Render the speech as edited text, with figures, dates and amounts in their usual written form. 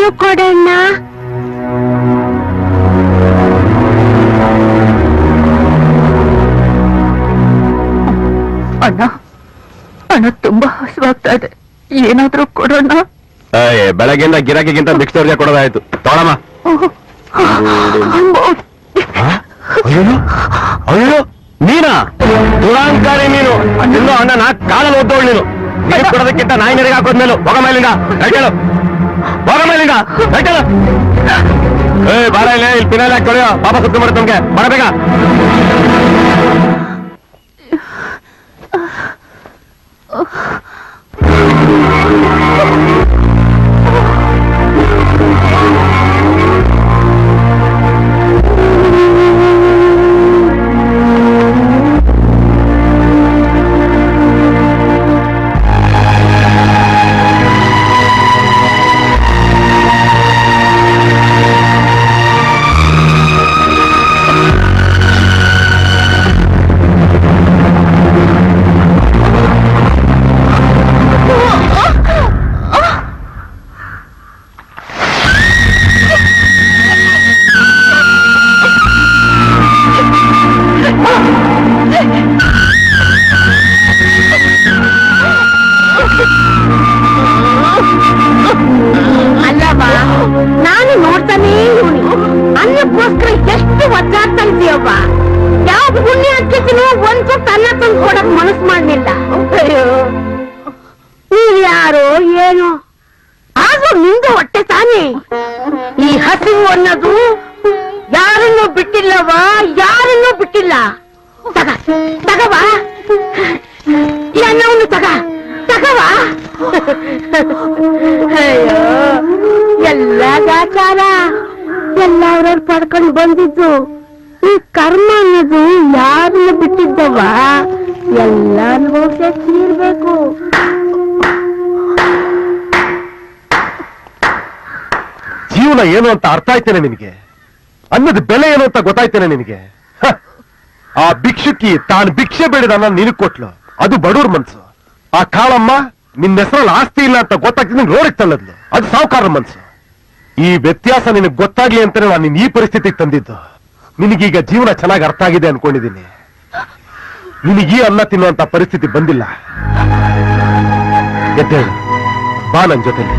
ಏನಾದ್ರೂ ಕೊಡಣ್ಣ. ಅಣ್ಣ ಅಣ್ಣ ತುಂಬಾ ಹಸುವಾಗ್ತಾ ಇದೆ, ಏನಾದ್ರೂ ಕೊಡೋಣ. ಬೆಳಗ್ಗೆಯಿಂದ ಗಿರಾಕಿಗಿಂತ ಮಿಕ್ಸ್ಟರ್ಗೆ ಕೊಡೋದಾಯ್ತು. ತೊಗೊಳಮ್ಮ. ಅಯ್ಯೋ ನೀನಾ ದುರಾಂಕಾರಿ ನೀನು. ಇನ್ನು ಅಣ್ಣನ ಕಾಲಲ್ಲಿ ಓದ್ದೋಳು ನೀನು. ನೀರು ಕೊಡೋದಕ್ಕಿಂತ ನಾಯಿ ನೆರೆಗೆ ಹಾಕೋದ್ಮೇಲೆ ಹೋಗ ಮೇಲಿಂದ ಹೇಳು, ಹೋಗ ಮೇಲಿಂದ ಹೇಳು. ಬಾರ ಇಲ್ಲ, ಇಲ್ಲಿ ಪಿನಾಲ್ ಹಾಕಿ ತೊಳೆಯೋ, ಪಾಪ ಸುತ್ತ ಮಾಡುತ್ತೆ ನಮ್ಗೆ. ಬರಬೇಕ. ಅಲ್ಲವಾ, ನಾನು ನೋಡ್ತಾನೇ ಇವನಿ ಅನ್ನಕ್ಕೋಸ್ಕರ ಎಷ್ಟು ಒದ್ದಾಡ್ತಂತೀಯವ್ವ. ಯಾವ ಪುಣ್ಯ ಹಚ್ಚಿದ್ರು ಒಂದ್ ಸ್ವಲ್ಪ ಅನ್ನ ತಂದು ಕೊಡಕ್ ಮನಸ್ಸು ಮಾಡ್ಲಿಲ್ಲ. ಅಯ್ಯೋ, ನೀವ್ ಯಾರೋ ಏನೋ, ಆದ್ರೂ ನಿಂದು ಹೊಟ್ಟೆ ತಾನೇ. ಈ ಹಸಿವು ಅನ್ನೋದು ಯಾರನ್ನೂ ಬಿಟ್ಟಿಲ್ಲವಾ, ಯಾರನ್ನೂ ಬಿಟ್ಟಿಲ್ಲ. ತಗವಾ ಈ ಅನ್ನವನ್ನು ತಗವಾ. ಅಯ್ಯೋ, ಎಲ್ಲ ಗಾಚಾರ ಎಲ್ಲ ಅವ್ರವ್ರು ಪಡ್ಕೊಂಡು ಬಂದಿದ್ದು. ಈ ಕರ್ಮ ಅನ್ನೋದು ಯಾರನ್ನ ಬಿಟ್ಟಿದ್ದವ, ಎಲ್ಲ ಅನುಭವಿಸೇ ತೀರ್ಬೇಕು. ಜೀವನ ಏನು ಅಂತ ಅರ್ಥ ಆಯ್ತೇನೆ ನಿನಗೆ? ಅನ್ನದ ಬೆಲೆ ಏನು ಅಂತ ಗೊತ್ತಾಯ್ತೇನೆ ನಿನಗೆ? ಆ ಭಿಕ್ಷುಕಿ ತಾನು ಭಿಕ್ಷೆ ಬೇಡಿದ ಅನ್ನ ನಿನಗ್ ಕೊಟ್ಲು, ಅದು ಬಡವ್ರ ಮನ್ಸು. ಆ ಕಾಳಮ್ಮ ನಿನ್ನ ಹೆಸರಲ್ಲಿ ಆಸ್ತಿ ಇಲ್ಲ ಅಂತ ಗೊತ್ತಾಗ್ತಿದ್ ರೋಡಿಗೆ ತಳ್ಳದ್ಲು, ಅದು ಸಾವುಕಾರ ಮನ್ಸು. ಈ ವ್ಯತ್ಯಾಸ ನಿನಗೆ ಗೊತ್ತಾಗ್ಲಿ ಅಂತಾನೆ ನಾನು ನಿನ್ ಈ ಪರಿಸ್ಥಿತಿಗೆ ತಂದಿದ್ದು. ನಿನಗೀಗ ಜೀವನ ಚೆನ್ನಾಗಿ ಅರ್ಥ ಆಗಿದೆ ಅನ್ಕೊಂಡಿದ್ದೀನಿ. ನಿನಗೀ ಅನ್ನ ತಿನ್ನುವಂತ ಪರಿಸ್ಥಿತಿ ಬಂದಿಲ್ಲ. ಎದ್ದೇಳು, ಬಾ ನನ್ ಜೊತೆಲಿ.